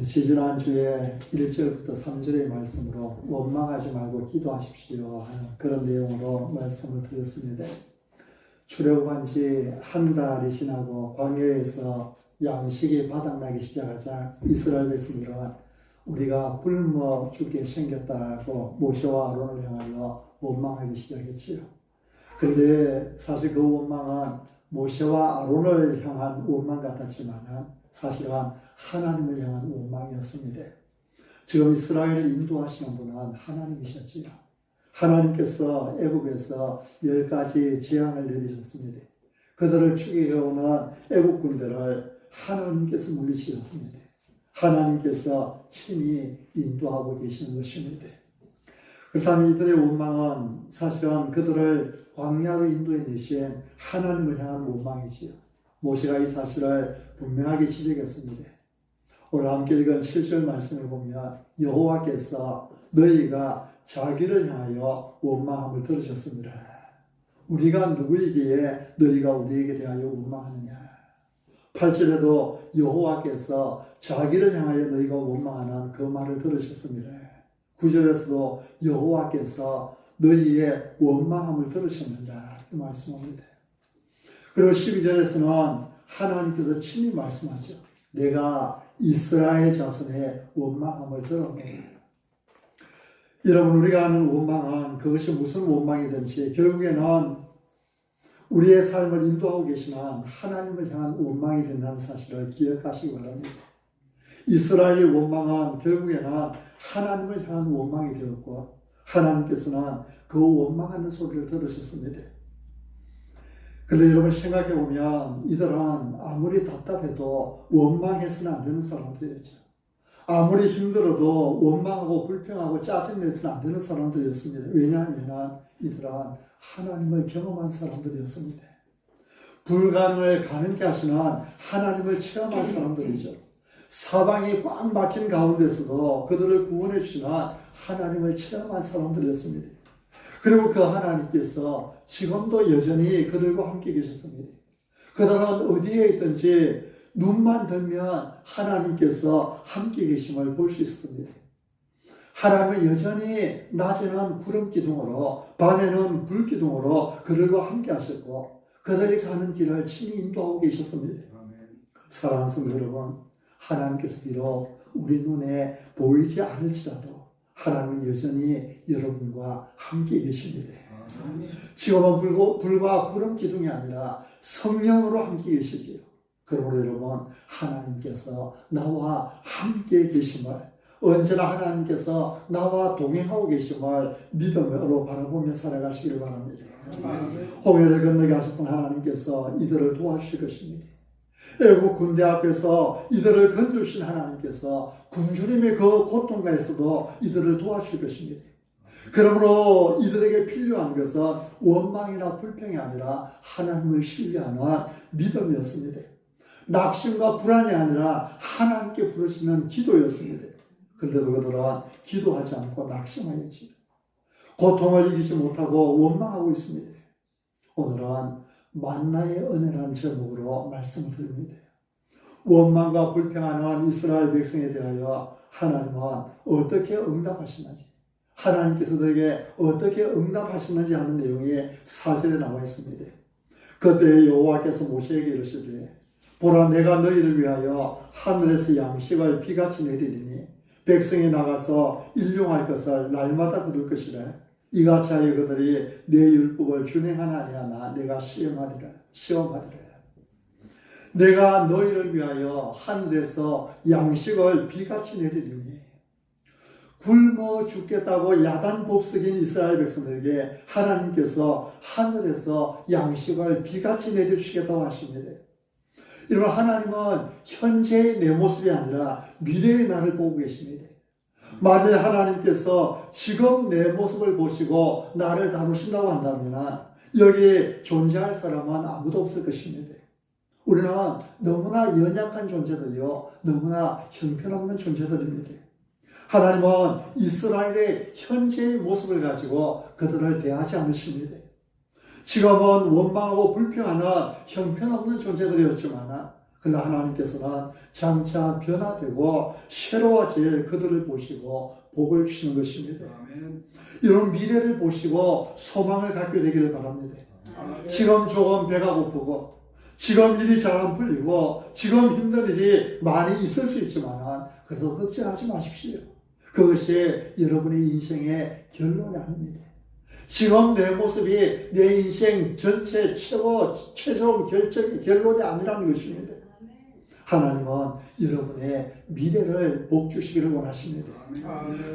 지지난주에 1절부터 3절의 말씀으로 원망하지 말고 기도하십시오 하는 그런 내용으로 말씀을 드렸습니다. 출애굽한 지 한 달이 지나고 광야에서 양식이 바닥나기 시작하자 이스라엘 백성들은 우리가 굶어 죽게 생겼다고 모세와 아론을 향하여 원망하기 시작했지요. 그런데 사실 그 원망은 모세와 아론을 향한 원망 같았지만 사실은 하나님을 향한 원망이었습니다. 지금 이스라엘을 인도하시는 분은 하나님이셨지요. 하나님께서 애굽에서 10가지 재앙을 내리셨습니다. 그들을 죽이려오는 애굽 군대를 하나님께서 물리치셨습니다. 하나님께서 친히 인도하고 계시는 것입니다. 그렇다면 이들의 원망은 사실은 그들을 광야로 인도해내신 하나님을 향한 원망이지요. 모세가 이 사실을 분명하게 지적했습니다. 오늘 함께 읽은 7절 말씀을 보면 여호와께서 너희가 자기를 향하여 원망함을 들으셨습니다. 우리가 누구이기에 너희가 우리에게 대하여 원망하느냐. 8절에도 여호와께서 자기를 향하여 너희가 원망하는 그 말을 들으셨습니다. 9절에서도 여호와께서 너희의 원망함을 들으셨느니라 그 말씀합니다. 그리고 12절에서는 하나님께서 친히 말씀하죠. 내가 이스라엘 자손의 원망함을 들었노라. 여러분, 우리가 하는 원망은 그것이 무슨 원망이든지 결국에는 우리의 삶을 인도하고 계시는 하나님을 향한 원망이 된다는 사실을 기억하시기 바랍니다. 이스라엘의 원망은 결국에는 하나님을 향한 원망이 되었고 하나님께서는 그 원망하는 소리를 들으셨습니다. 그런데 여러분 생각해 보면 이들은 아무리 답답해도 원망해서는 안 되는 사람들이었죠. 아무리 힘들어도 원망하고 불평하고 짜증내서는 안 되는 사람들이었습니다. 왜냐하면 이들은 하나님을 경험한 사람들이었습니다. 불가능을 가능케 하시는 하나님을 체험한 사람들이죠. 사방이 꽉 막힌 가운데서도 그들을 구원해 주시는 하나님을 체험한 사람들이었습니다. 그리고 그 하나님께서 지금도 여전히 그들과 함께 계셨습니다. 그들은 어디에 있든지 눈만 들면 하나님께서 함께 계심을 볼 수 있었습니다. 하나님은 여전히 낮에는 구름 기둥으로 밤에는 불 기둥으로 그들과 함께 하셨고 그들이 가는 길을 친히 인도하고 계셨습니다. 사랑하는 성도 여러분, 하나님께서 비록 우리 눈에 보이지 않을지라도 하나님은 여전히 여러분과 함께 계십니다. 지금은 불과 구름 기둥이 아니라 성령으로 함께 계시지요. 그러므로 여러분, 하나님께서 나와 함께 계심을, 언제나 하나님께서 나와 동행하고 계심을 믿음으로 바라보며 살아가시기를 바랍니다. 홍해를 건너게 하셨던 하나님께서 이들을 도와주실 것입니다. 애국 군대 앞에서 이들을 건져주신 하나님께서 굶주림의 그 고통가에서도 이들을 도와주실 것입니다. 그러므로 이들에게 필요한 것은 원망이나 불평이 아니라 하나님을 신뢰하는 믿음이었습니다. 낙심과 불안이 아니라 하나님께 부르시는 기도였습니다. 그런데도 그들은 기도하지 않고 낙심하였지. 고통을 이기지 못하고 원망하고 있습니다. 오늘은 만나의 은혜라는 제목으로 말씀을 드립니다. 원망과 불평하는 이스라엘 백성에 대하여 하나님은 어떻게 응답하시는지, 하나님께서 그들에게 어떻게 응답하시는지 하는 내용이 4절에 나와 있습니다. 그때 여호와께서 모세에게 이르시되 보라, 내가 너희를 위하여 하늘에서 양식을 비같이 내리리니 백성이 나가서 일용할 것을 날마다 거둘 것이라. 이같이 하여 그들이 내 율법을 준행하나 아니하나 내가 시험하리라. 내가 너희를 위하여 하늘에서 양식을 비같이 내리리니. 굶어 죽겠다고 야단법석인 이스라엘 백성들에게 하나님께서 하늘에서 양식을 비같이 내려주시겠다고 하십니다. 여러분, 하나님은 현재의 내 모습이 아니라 미래의 나를 보고 계십니다. 만일 하나님께서 지금 내 모습을 보시고 나를 다루신다고 한다면 여기 존재할 사람은 아무도 없을 것입니다. 우리는 너무나 연약한 존재들이요, 너무나 형편없는 존재들입니다. 하나님은 이스라엘의 현재의 모습을 가지고 그들을 대하지 않으십니다. 지금은 원망하고 불평하는 형편없는 존재들이었지만 그러나 하나님께서는 장차 변화되고 새로워질 그들을 보시고 복을 주시는 것입니다. 아멘. 이런 미래를 보시고 소망을 갖게 되기를 바랍니다. 지금 조금 배가 고프고 지금 일이 잘 안 풀리고 지금 힘든 일이 많이 있을 수 있지만 그래도 걱정하지 마십시오. 그것이 여러분의 인생의 결론이 아닙니다. 지금 내 모습이 내 인생 전체 최종 결론이 아니라는 것입니다. 하나님은 여러분의 미래를 복 주시기를 원하십니다.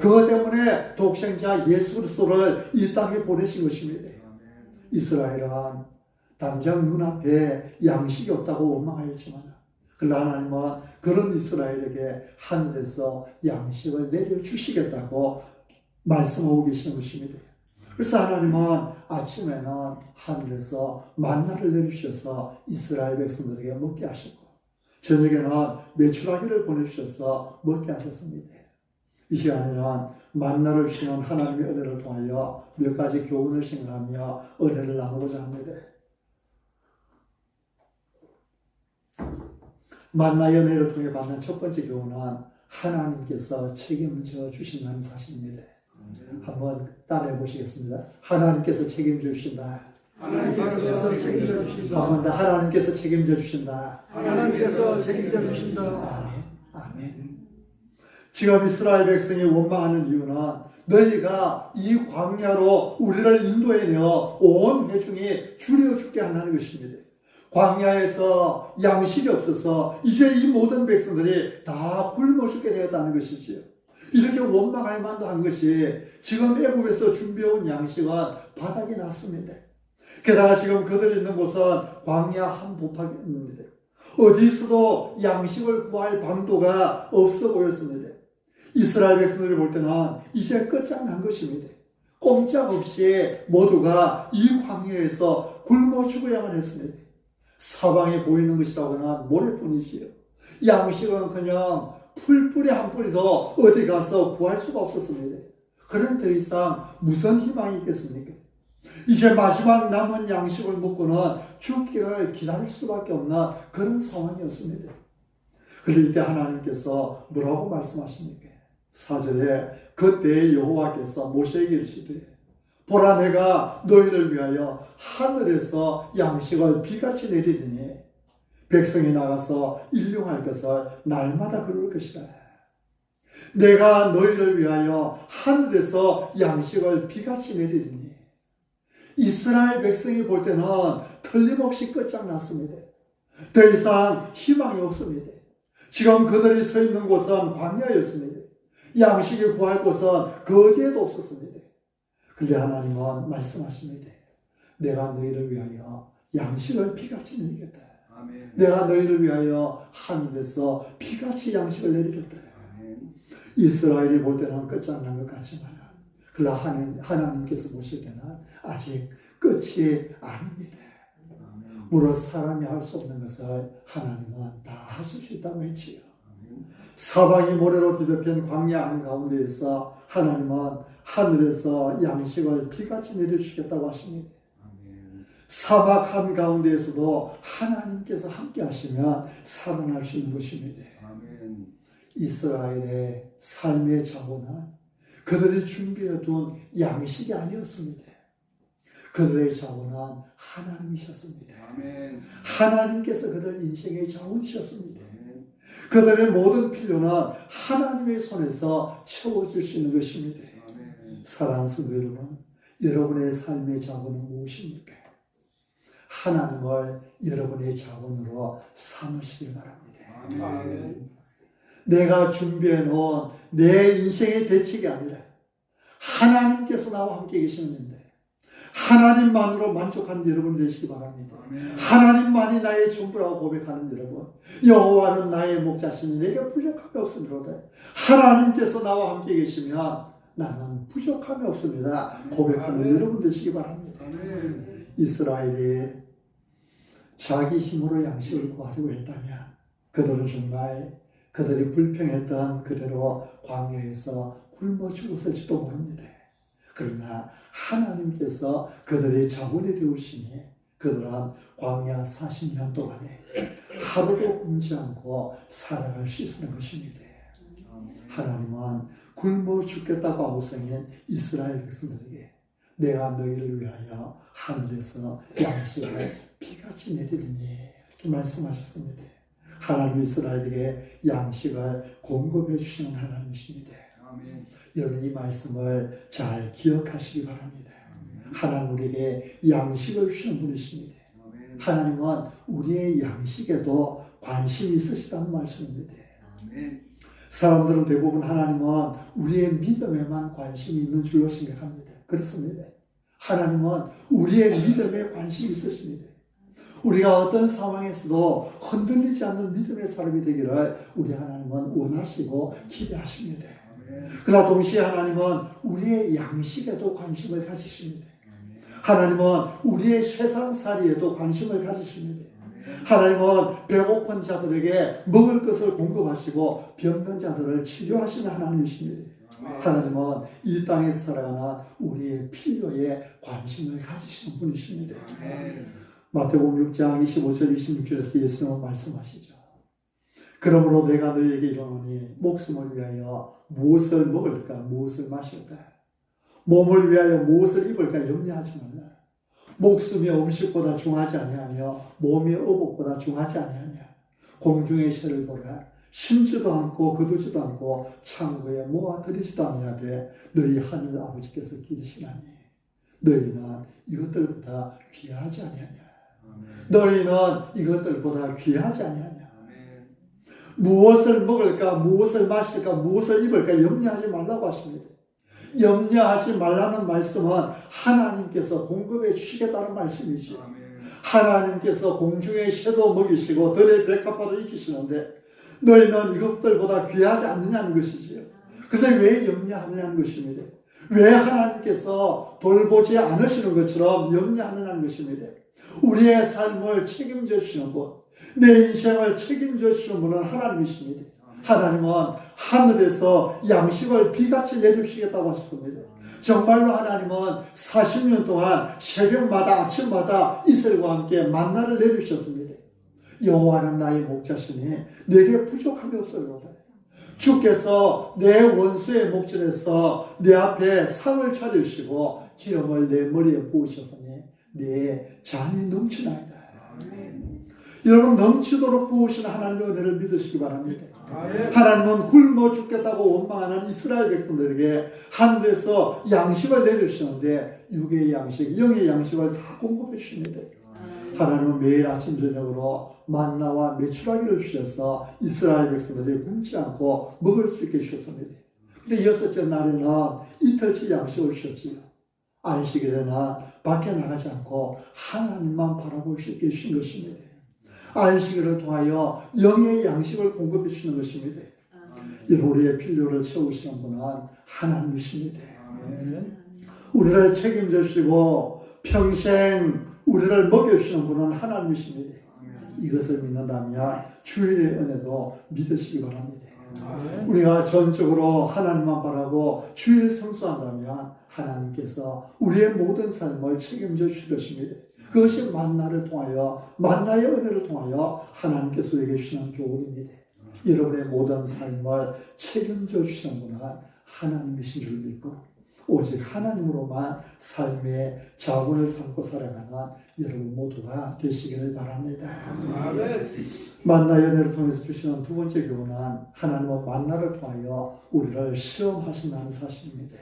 그것 때문에 독생자 예수 그리스도를 이 땅에 보내신 것입니다. 이스라엘은 당장 눈앞에 양식이 없다고 원망하였지만 그러나 하나님은 그런 이스라엘에게 하늘에서 양식을 내려주시겠다고 말씀하고 계시는 것입니다. 그래서 하나님은 아침에는 하늘에서 만나를 내주셔서 이스라엘 백성들에게 먹게 하셨고 저녁에는 메추라기를 보내주셔서 먹게 하셨습니다. 이 시간에는 만나를 주시는 하나님의 은혜를 통하여 몇 가지 교훈을 생각하며 은혜를 나누고자 합니다. 만나의 은혜를 통해 받는 첫 번째 교훈은 하나님께서 책임져 주신다는 사실입니다. 한번 따라해 보시겠습니다. 하나님께서 책임져 주신다. 하나님께서 책임져 주신다. 한번 더 하나님께서 책임져 주신다. 하나님께서 책임져 주신다. 아멘. 아멘. 지금 이스라엘 백성이 원망하는 이유는 너희가 이 광야로 우리를 인도해내어 온 회중이 줄여 죽게 한다는 것입니다. 광야에서 양식이 없어서 이제 이 모든 백성들이 다 굶어 죽게 되었다는 것이지요. 이렇게 원망할 만도 한 것이 지금 애굽에서 준비해온 양식은 바닥에 났습니다. 게다가 지금 그들이 있는 곳은 광야 한복판입니다. 어디서도 양식을 구할 방도가 없어 보였습니다. 이스라엘 백성들이 볼 때는 이제 끝장난 것입니다. 꼼짝없이 모두가 이 광야에서 굶어 죽어야만 했습니다. 사방에 보이는 것이라고는 모래뿐이지요. 양식은 그냥 풀뿌리 한 뿌리도 어디 가서 구할 수가 없었습니다. 그런 더 이상 무슨 희망이 있겠습니까? 이제 마지막 남은 양식을 먹고는 죽기를 기다릴 수밖에 없는 그런 상황이었습니다. 그런데 이때 하나님께서 뭐라고 말씀하십니까? 4절에 그때 여호와께서 모세에게 이르시되 보라 내가 너희를 위하여 하늘에서 양식을 비같이 내리리니 백성이 나가서 일용할 것을 날마다 그럴 것이다. 내가 너희를 위하여 하늘에서 양식을 비같이 내리리니 이스라엘 백성이 볼 때는 틀림없이 끝장났습니다. 더 이상 희망이 없습니다. 지금 그들이 서 있는 곳은 광야였습니다. 양식을 구할 곳은 그 어디에도 없었습니다. 그런데 하나님은 말씀하십니다. 내가 너희를 위하여 양식을 비같이 내리겠다. 아멘. 내가 너희를 위하여 하늘에서 비같이 양식을 내리겠다. 아멘. 이스라엘이 볼 때는 끝장난 것 같지만 그러나 하나님께서 보실 때는 아직 끝이 아닙니다. 아멘. 물론 사람이 할 수 없는 것을 하나님은 다 하실 수 있다고 했지요. 아멘. 사방이 모래로 뒤덮인 광야 한가운데에서 하나님은 하늘에서 양식을 비같이 내려주시겠다고 하십니다. 아멘. 사막 한가운데에서도 하나님께서 함께 하시면 살아날 수 있는 것입니다. 아멘. 이스라엘의 삶의 자원은 그들이 준비해둔 양식이 아니었습니다. 그들의 자원은 하나님이셨습니다. 아멘. 하나님께서 그들 인생의 자원이셨습니다. 아멘. 그들의 모든 필요는 하나님의 손에서 채워질 수 있는 것입니다. 아멘. 사랑하는 성도 여러분, 여러분의 삶의 자원은 무엇입니까? 하나님을 여러분의 자원으로 삼으시길 바랍니다. 아멘. 내가 준비해 놓은 내 인생의 대책이 아니라 하나님께서 나와 함께 계시는데 하나님만으로 만족하는 여러분 되시기 바랍니다. 아멘. 하나님만이 나의 전부라고 고백하는 여러분, 여호와는 나의 목자시니 내게 부족함이 없으리로다. 하나님께서 나와 함께 계시면 나는 부족함이 없습니다. 고백하는 아멘. 여러분 되시기 바랍니다. 아멘. 이스라엘이 자기 힘으로 양식을 구하려고 했다면 그들은 정말 그들이 불평했던 그대로 광야에서 굶어 죽었을지도 모릅니다. 그러나 하나님께서 그들의 자원이 되우시니 그들은 광야 40년 동안에 하루도 굶지 않고 살아갈 수 있는 것입니다. 하나님은 굶어 죽겠다고 아우성인 이스라엘 백성들에게 내가 너희를 위하여 하늘에서 양식을 비같이 내리리니 이렇게 말씀하셨습니다. 하나님 이스라엘에게 양식을 공급해 주시는 하나님이십니다. 여러분 이 말씀을 잘 기억하시기 바랍니다. 하나님 우리에게 양식을 주시는 분이십니다. 하나님은 우리의 양식에도 관심이 있으시다는 말씀입니다. 사람들은 대부분 하나님은 우리의 믿음에만 관심이 있는 줄로 생각합니다. 그렇습니다. 하나님은 우리의 믿음에 관심이 있으십니다. 우리가 어떤 상황에서도 흔들리지 않는 믿음의 사람이 되기를 우리 하나님은 원하시고 기대하십니다. 그러나 동시에 하나님은 우리의 양식에도 관심을 가지십니다. 하나님은 우리의 세상살이에도 관심을 가지십니다. 하나님은 배고픈 자들에게 먹을 것을 공급하시고 병든 자들을 치료하시는 하나님이십니다. 하나님은 이 땅에서 살아가는 우리의 필요에 관심을 가지시는 분이십니다. 마태복음 6장 25절 26절에서 예수님은 말씀하시죠. 그러므로 내가 너희에게 이르노니 목숨을 위하여 무엇을 먹을까 무엇을 마실까 몸을 위하여 무엇을 입을까 염려하지 말라. 목숨이 음식보다 중하지 아니하며 몸이 의복보다 중하지 아니하냐. 공중의 새를 보라. 심지도 않고 거두지도 않고 창고에 모아들이지도 아니하되 너희 하늘 아버지께서 기르시나니 너희는 이것들보다 귀하지 아니하냐. 너희는 이것들보다 귀하지 아니하냐. 무엇을 먹을까 무엇을 마실까 무엇을 입을까 염려하지 말라고 하십니다. 염려하지 말라는 말씀은 하나님께서 공급해 주시겠다는 말씀이지. 하나님께서 공중의 새도 먹이시고 들의 백합화도 익히시는데 너희는 이것들보다 귀하지 않느냐는 것이지요. 그런데 왜 염려하느냐는 것입니다. 왜 하나님께서 돌보지 않으시는 것처럼 염려하느냐는 것입니다. 우리의 삶을 책임져 주시는 분, 내 인생을 책임져 주시는 분은 하나님이십니다. 하나님은 하늘에서 양식을 비같이 내주시겠다고 하셨습니다. 정말로 하나님은 40년 동안 새벽마다 아침마다 이슬과 함께 만나를 내주셨습니다. 여호와는 나의 목자시니 내게 부족함이 없어요. 주께서 내 원수의 목전에서 내 앞에 상을 차려주시고 기름을 내 머리에 부으셨으니 내 잔이 넘치나이다. 여러분 넘치도록 부으시는 하나님의 은혜를 믿으시기 바랍니다. 하나님은 굶어 죽겠다고 원망하는 이스라엘 백성들에게 하늘에서 양식을 내주시는데 육의 양식, 영의 양식을 다 공급해 주십니다. 하나님은 매일 아침 저녁으로 만나와 메추라기를 주셔서 이스라엘 백성들이 굶지 않고 먹을 수 있게 주셨습니다. 근데 여섯째 날에는 이틀치 양식을 주셨지요. 안식일에는 밖에 나가지 않고 하나님만 바라볼 수 있게 해주신 것입니다. 안식일을 통하여 영의 양식을 공급해 주시는 것입니다. 우리의 필요를 채우시는 분은 하나님이십니다. 우리를 책임져 주시고 평생 우리를 먹여주시는 분은 하나님이십니다. 이것을 믿는다면 주일의 은혜도 믿으시기 바랍니다. 우리가 전적으로 하나님만 바라고 주일 성수한다면 하나님께서 우리의 모든 삶을 책임져 주실 것입니다. 그것이 만나를 통하여 만나의 은혜를 통하여 하나님께서 우리에게 주시는 교훈입니다. 여러분의 모든 삶을 책임져 주시는 분은 하나님이신 줄 믿고 오직 하나님으로만 삶의 자원을 삼고 살아가는 여러분 모두가 되시기를 바랍니다. 만나의 은혜를 통해서 주시는 두 번째 교훈은 하나님은 만나를 통하여 우리를 시험하신다는 사실입니다.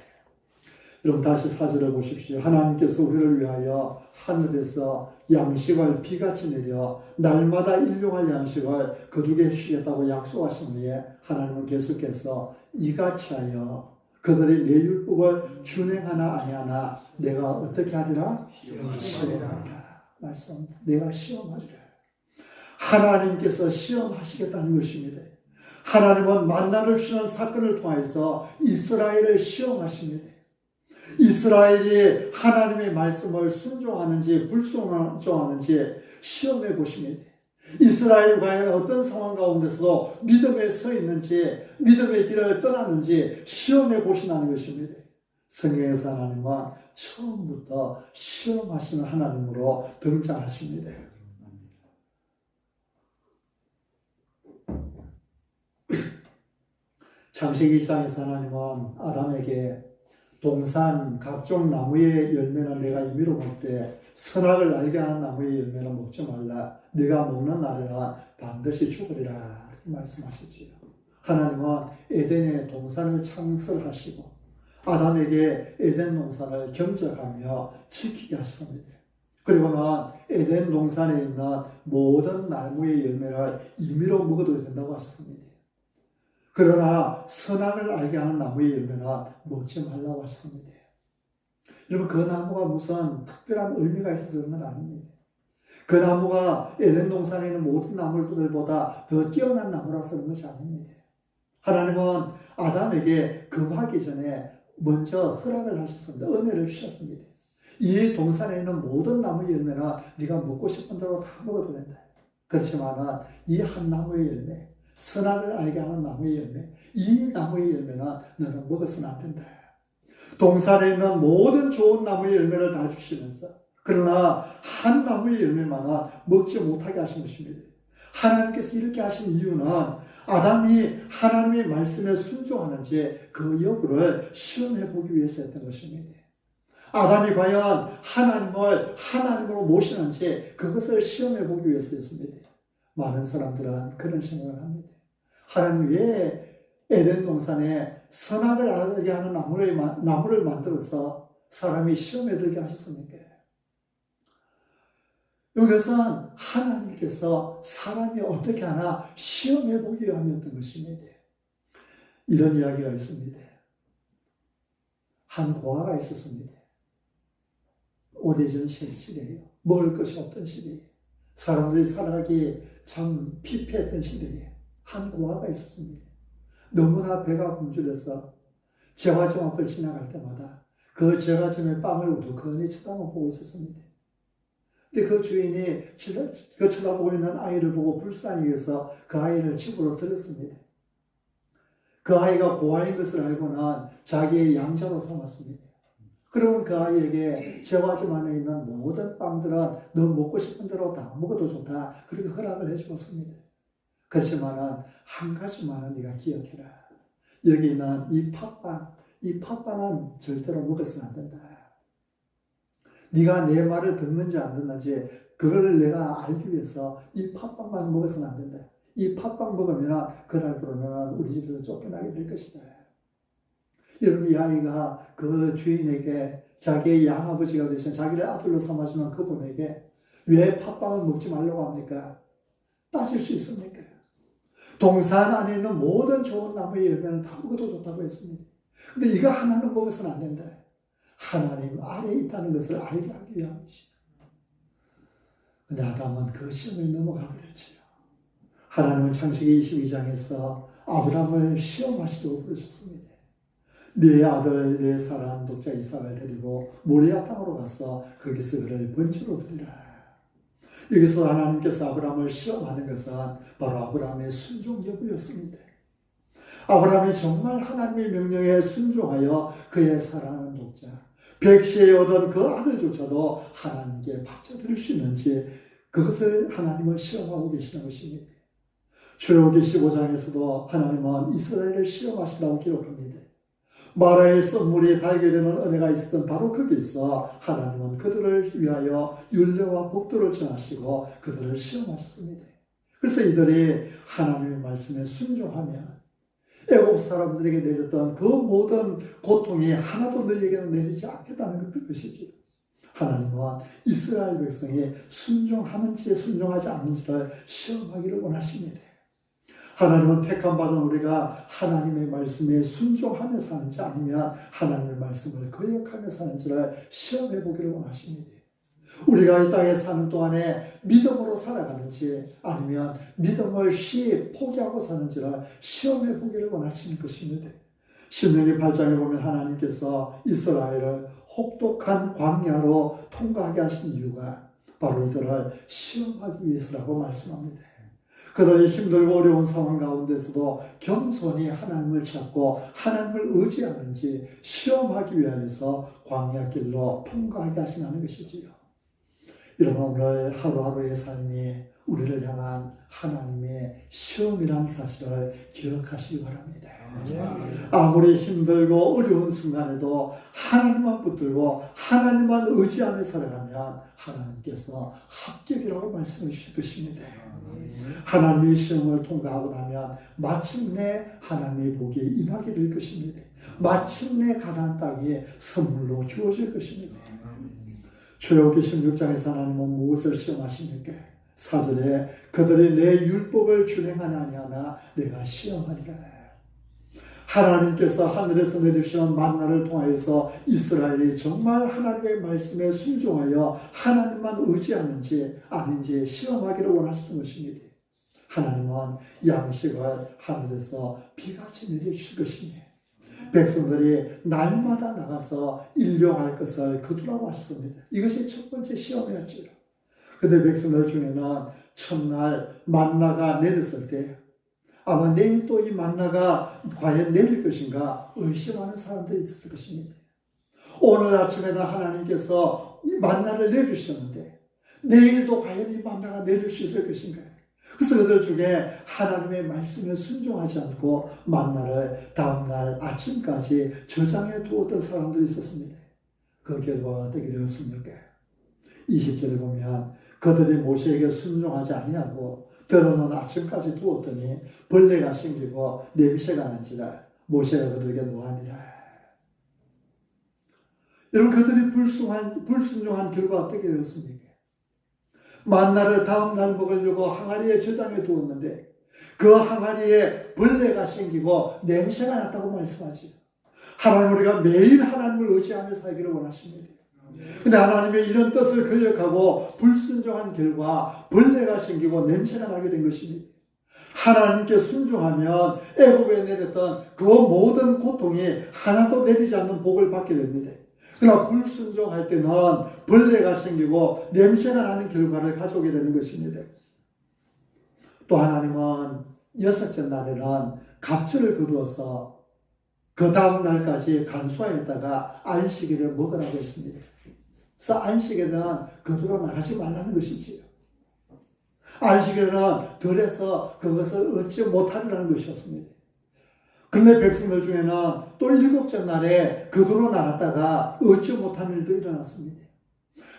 여러분 다시 4절을 보십시오. 하나님께서 우리를 위하여 하늘에서 양식을 비같이 내려 날마다 일용할 양식을 거두게 해주시겠다고 약속하신 후에 하나님은 계속해서 이같이 하여 그들이 내 율법을 준행하나 아니하나 내가 어떻게 하리라? 시험하리라. 말씀합니다. 내가 시험하리라. 하나님께서 시험하시겠다는 것입니다. 하나님은 만나를 주시는 사건을 통해서 이스라엘을 시험하십니다. 이스라엘이 하나님의 말씀을 순종하는지 불순종하는지 시험해 보십니다. 이스라엘 과연 어떤 상황 가운데서도 믿음에 서 있는지 믿음의 길을 떠났는지 시험해 보신다는 것입니다. 성경에서 하나님은 처음부터 시험하시는 하나님으로 등장하십니다. 창세기 2장에서 하나님은 아담에게 동산 각종 나무의 열매는 내가 임의로 먹되 선악을 알게 하는 나무의 열매는 먹지 말라. 네가 먹는 날에는 반드시 죽으리라. 이렇게 말씀하셨지요. 하나님은 에덴의 동산을 창설하시고 아담에게 에덴 동산을 경작하며 지키게 하셨습니다. 그리고는 에덴 동산에 있는 모든 나무의 열매를 임의로 먹어도 된다고 하셨습니다. 그러나 선악을 알게 하는 나무의 열매는 먹지 말라고 하셨습니다. 여러분, 그 나무가 무슨 특별한 의미가 있어서 그런 건 아닙니다. 그 나무가 에덴 동산에 있는 모든 나무들보다 더 뛰어난 나무라서 그런 것이 아닙니다. 하나님은 아담에게 금하기 전에 먼저 허락을 하셨습니다. 은혜를 주셨습니다. 이 동산에 있는 모든 나무의 열매는 네가 먹고 싶은 대로 다 먹어도 된다. 그렇지만 이 한 나무의 열매, 선악을 알게 하는 나무의 열매, 이 나무의 열매는 너는 먹어서는 안 된다. 동산에 있는 모든 좋은 나무의 열매를 다 주시면서 그러나 한 나무의 열매만은 먹지 못하게 하신 것입니다. 하나님께서 이렇게 하신 이유는 아담이 하나님의 말씀에 순종하는지 그 여부를 시험해 보기 위해서 했던 것입니다. 아담이 과연 하나님을 하나님으로 모시는지 그것을 시험해 보기 위해서였습니다. 많은 사람들은 그런 생각을 합니다. 하나님 왜 에덴 동산에 선악을 알게 하는 나무를 만들어서 사람이 시험에 들게 하셨습니까? 이것은 하나님께서 사람이 어떻게 하나 시험해 보기 위함이었던 것입니다. 이런 이야기가 있습니다. 한 고아가 있었습니다. 오래전 시대예요. 먹을 것이 없던 시대예요. 사람들이 살아가기 참 피폐했던 시대에 한 고아가 있었습니다. 너무나 배가 굶주려서 제과점 앞을 지나갈 때마다 그 제과점의 빵을 우두커니 쳐다보고 있었습니다. 근데 그 주인이 그 쳐다보고 있는 아이를 보고 불쌍히 여겨서 그 아이를 집으로 들였습니다. 그 아이가 고아인 것을 알고는 자기의 양자로 삼았습니다. 그러면 그 아이에게 제과점 안에 있는 모든 빵들은 너 먹고 싶은 대로 다 먹어도 좋다. 그렇게 허락을 해주었습니다. 그렇지만 한 가지만은 네가 기억해라. 여기 있는 이 팥빵은 절대로 먹어서는 안 된다. 네가 내 말을 듣는지 안 듣는지 그걸 내가 알기 위해서 이 팥빵만 먹어서는 안 된다. 이 팥빵 먹으면 그날부로는 우리 집에서 쫓겨나게 될 것이다. 여러분, 이 아이가 그 주인에게 자기의 양아버지가 되신 자기를 아들로 삼아주는 그분에게 왜 팥빵을 먹지 말라고 합니까? 따질 수 있습니까? 동산 안에 있는 모든 좋은 나무의 열매는 다 먹어도 좋다고 했습니다. 근데 이거 하나는 먹어서는 안 된다. 하나님 아래에 있다는 것을 알게 하기 위함이지. 근데 아담은 그 시험에 넘어가 버렸지요. 하나님은 창세기 22장에서 아브라함을 시험하시도록 그러셨습니다. 네 아들, 네 사랑 독자 이삭을 데리고 모리아 땅으로 가서 거기서 그를 번제로 드리라. 여기서 하나님께서 아브라함을 시험하는 것은 바로 아브라함의 순종 여부였습니다. 아브라함이 정말 하나님의 명령에 순종하여 그의 사랑하는 독자, 백시에 얻은 그 아들조차도 하나님께 바쳐드릴 수 있는지 그것을 하나님은 시험하고 계시는 것입니다. 출애굽기 15장에서도 하나님은 이스라엘을 시험하시라고 기록합니다. 마라의 썸물이 달게 되는 은혜가 있었던 바로 거기서 하나님은 그들을 위하여 율례와 복도를 정하시고 그들을 시험하셨습니다. 그래서 이들이 하나님의 말씀에 순종하면 애국 사람들에게 내렸던 그 모든 고통이 하나도 너희에게는 내리지 않겠다는 것이지. 하나님은 이스라엘 백성이 순종하는지 순종하지 않는지를 시험하기를 원하십니다. 하나님은 택함받은 우리가 하나님의 말씀에 순종하며 사는지 아니면 하나님의 말씀을 거역하며 사는지를 시험해 보기를 원하십니다. 우리가 이 땅에 사는 동안에 믿음으로 살아가는지 아니면 믿음을 쉬이 포기하고 사는지를 시험해 보기를 원하시는 것입니다. 신명기 8장에 보면 하나님께서 이스라엘을 혹독한 광야로 통과하게 하신 이유가 바로 이들을 시험하기 위해서라고 말씀합니다. 그들이 힘들고 어려운 상황 가운데서도 겸손히 하나님을 찾고 하나님을 의지하는지 시험하기 위하여서 광야길로 통과하게 하시는 것이지요. 여러분, 오늘 하루하루의 삶이 우리를 향한 하나님의 시험이라는 사실을 기억하시기 바랍니다. 아무리 힘들고 어려운 순간에도 하나님만 붙들고 하나님만 의지하며 살아가면 하나님께서 합격이라고 말씀해 주실 것입니다. 하나님의 시험을 통과하고 나면 마침내 하나님의 복이 임하게 될 것입니다. 마침내 가나안 땅이 선물로 주어질 것입니다. 출애굽기 16장에서 하나님은 무엇을 시험하십니까? 4절에 그들이 내 율법을 준행하느냐 내가 시험하리라. 하나님께서 하늘에서 내주시는 만나를 통하여서 이스라엘이 정말 하나님의 말씀에 순종하여 하나님만 의지하는지 아닌지 시험하기를 원하시는 것입니다. 하나님은 양식을 하늘에서 비같이 내려주실 것입니다. 백성들이 날마다 나가서 일용할 것을 거두라고 하셨습니다. 이것이 첫 번째 시험이었죠. 그런데 백성들 중에는 첫날 만나가 내렸을 때 아마 내일 또 이 만나가 과연 내릴 것인가 의심하는 사람들이 있을 것입니다. 오늘 아침에는 하나님께서 이 만나를 내주셨는데 내일도 과연 이 만나가 내릴 수 있을 것인가. 그래서 그들 중에 하나님의 말씀에 순종하지 않고 만나를 다음날 아침까지 저장해 두었던 사람들이 있었습니다. 그 결과가 어떻게 되었습니까? 20절에 보면 그들이 모세에게 순종하지 아니하고 들어놓은 아침까지 두었더니 벌레가 생기고 냄새가 나는지라 모세가 그들에게 노하니라. 여러분, 그들이 불순종한 결과 어떻게 되었습니까? 만나를 다음날 먹으려고 항아리에 저장해 두었는데 그 항아리에 벌레가 생기고 냄새가 났다고 말씀하지. 하나님, 우리가 매일 하나님을 의지하며 살기를 원하십니다. 근데 하나님의 이런 뜻을 거역하고 불순종한 결과 벌레가 생기고 냄새가 나게 된 것입니다. 하나님께 순종하면 애굽에 내렸던 그 모든 고통이 하나도 내리지 않는 복을 받게 됩니다. 그러나 불순종할 때는 벌레가 생기고 냄새가 나는 결과를 가져오게 되는 것입니다. 또 하나님은 여섯째 날에는 갑절을 거두어서 그 다음 날까지 간수하였다가 안식일에 먹으라고 했습니다. 그래서 안식일은 거두러 나가지 말라는 것이지요. 안식일은 덜해서 그것을 얻지 못하리라는 것이었습니다. 그런데 백성들 중에는 또 일곱째 날에 거두러 나갔다가 얻지 못하는 일도 일어났습니다.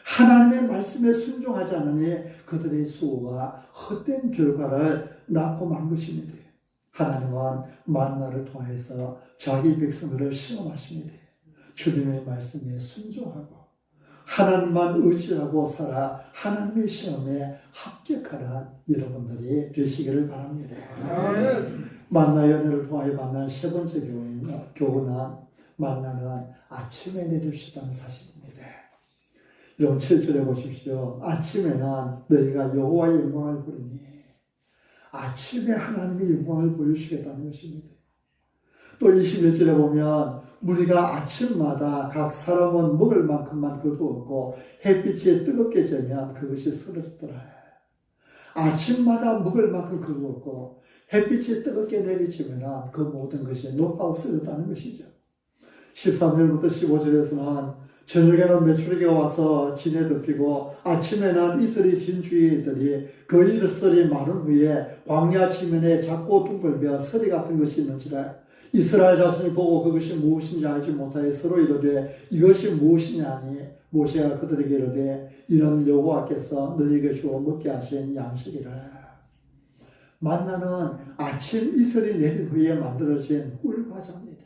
하나님의 말씀에 순종하지 않으니 그들의 수고가 헛된 결과를 낳고 만 것입니다. 하나님은 만나를 통해서 자기 백성들을 시험하십니다. 주님의 말씀에 순종하고 하나님만 의지하고 살아 하나님의 시험에 합격하는 여러분들이 되시기를 바랍니다. 만나 연애를 통하여 만난 세 번째 교훈은 만나는 아침에 내려주시다는 사실입니다. 여러분 7절에 보십시오. 아침에는 너희가 여호와의 영광을 보리니 아침에 하나님의 영광을 보여주시겠다는 것입니다. 또 21절에 보면 우리가 아침마다 각 사람은 먹을 만큼만 거두었고 햇빛이 뜨겁게 쬐면 그것이 쓰러지더라. 아침마다 먹을 만큼 거두었고 햇빛이 뜨겁게 내리치면 그 모든 것이 녹아 없어졌다는 것이죠. 13절부터 15절에서는 저녁에는 메추리가 와서 진에 덮이고 아침에는 이슬이 진 주위들이 그 이슬이 마른 후에 광야 지면에 작고 둥글며 서리 같은 것이 있는지라 이스라엘 자손이 보고 그것이 무엇인지 알지 못하여 서로 이르되 이것이 무엇이냐 하니 모세가 그들에게 이르되 이는 여호와께서 너희에게 주어 먹게 하신 양식이라. 만나는 아침 이슬이 내린 후에 만들어진 꿀과자입니다.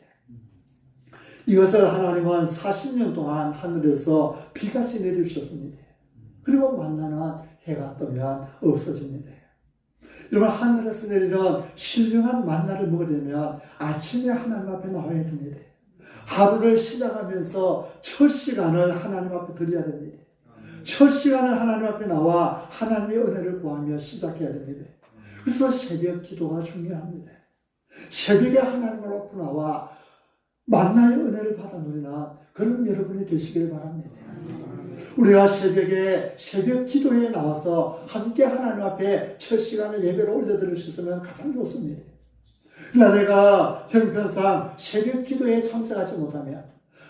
이것을 하나님은 40년 동안 하늘에서 비같이 내려주셨습니다. 그리고 만나는 해가 뜨면 없어집니다. 여러분, 하늘에서 내리는 신령한 만나를 먹으려면 아침에 하나님 앞에 나와야 됩니다. 하루를 시작하면서 첫 시간을 하나님 앞에 드려야 됩니다. 첫 시간을 하나님 앞에 나와 하나님의 은혜를 구하며 시작해야 됩니다. 그래서 새벽 기도가 중요합니다. 새벽에 하나님 앞에 나와 만나의 은혜를 받아 누리는 그런 여러분이 되시길 바랍니다. 우리가 새벽에 새벽 기도에 나와서 함께 하나님 앞에 첫 시간을 예배로 올려드릴 수 있으면 가장 좋습니다. 그러나 내가 형편상 새벽 기도에 참석하지 못하면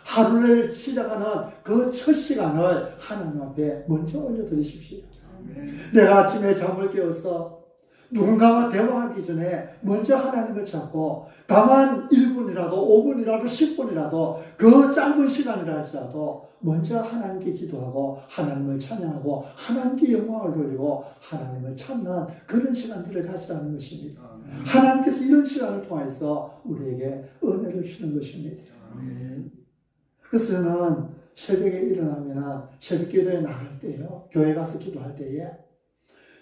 하루를 시작하는 그 첫 시간을 하나님 앞에 먼저 올려드리십시오. 내가 아침에 잠을 깨어서 누군가와 대화하기 전에 먼저 하나님을 찾고 다만 1분이라도 5분이라도 10분이라도 그 짧은 시간이라 할지라도 먼저 하나님께 기도하고 하나님을 찬양하고 하나님께 영광을 돌리고 하나님을 찾는 그런 시간들을 가지라는 것입니다. 하나님께서 이런 시간을 통해서 우리에게 은혜를 주는 것입니다. 그래서 저는 새벽에 일어나면 새벽 기도에 나갈 때요, 교회 가서 기도할 때에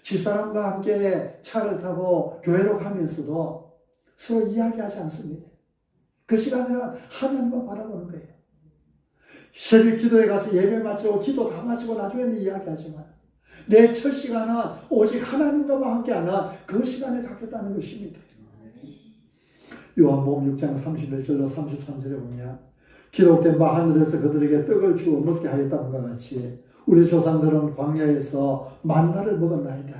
집사람과 함께 차를 타고 교회로 가면서도 서로 이야기하지 않습니다. 그 시간에는 하나님만 바라보는 거예요. 새벽 기도에 가서 예배 마치고 기도 다 마치고 나중에는 이야기하지만 내 첫 시간은 오직 하나님과 함께하는 그 시간을 갖겠다는 것입니다. 요한복음 6장 31절로 33절에 보면 기록된 바 하늘에서 그들에게 떡을 주어 먹게 하였다는것 같이 우리 조상들은 광야에서 만나를 먹었나이다.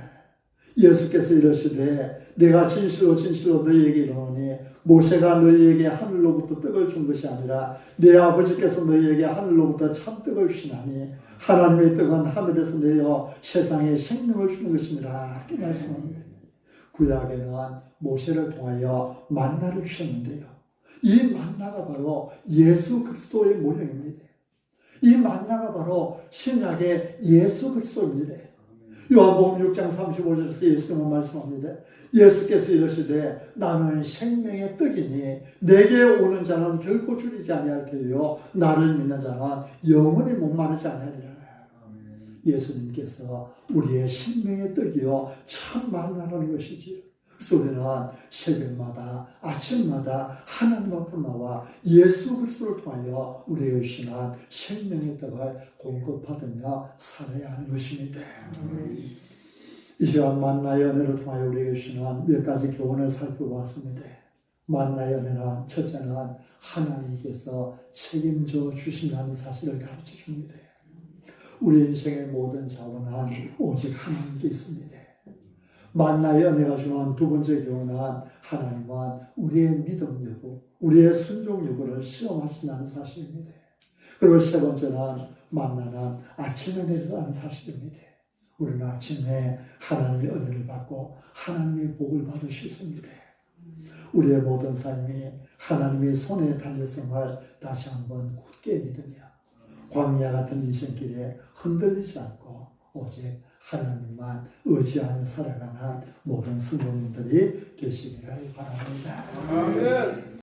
예수께서 이르시되 내가 진실로 진실로 너희에게 이르노니 모세가 너희에게 하늘로부터 떡을 준 것이 아니라 내 아버지께서 너희에게 하늘로부터 참떡을 주시나니 하나님의 떡은 하늘에서 내려 세상에 생명을 주는 것이니라. 이렇게 말씀합니다. 구약에는 모세를 통하여 만나를 주셨는데요, 이 만나가 바로 예수 그리스도의 모형입니다. 이 만나가 바로 신약의 예수 그리스도입니다. 요한복음 6장 35절에서 예수님은 말씀합니다. 예수께서 이르시되 나는 생명의 떡이니 내게 오는 자는 결코 줄이지 아니할 테요 나를 믿는 자는 영원히 목마르지 아니하리라. 예수님께서 우리의 생명의 떡이요 참 만나라는 것이지요. 그래서 우리는 새벽마다 아침마다 하나님 앞으로 나와 예수 그리스도를 통하여 우리의 주시는 생명의 떡을 공급받으며 살아야 하는 것입니다. 이 시간 만나의 은혜를 통하여 우리에게 주시는 몇 가지 교훈을 살펴보았습니다. 만나의 은혜는 첫째는 하나님께서 책임져 주신다는 사실을 가르쳐 줍니다. 우리 인생의 모든 자원은 오직 하나님께 있습니다. 만나의 은혜가 주는 두 번째 교훈은 하나님은 우리의 믿음 여부, 우리의 순종 여부를 시험하신다는 사실입니다. 그리고 세 번째는 만나는 아침 은혜라는 사실입니다. 우리는 아침에 하나님의 은혜를 받고 하나님의 복을 받을 수 있습니다. 우리의 모든 삶이 하나님의 손에 달렸음을 다시 한번 굳게 믿으며 광야 같은 인생길에 흔들리지 않고 오직 하나님만 의지하며 살아가는 모든 성도님들이 되시기를 바랍니다. 아멘.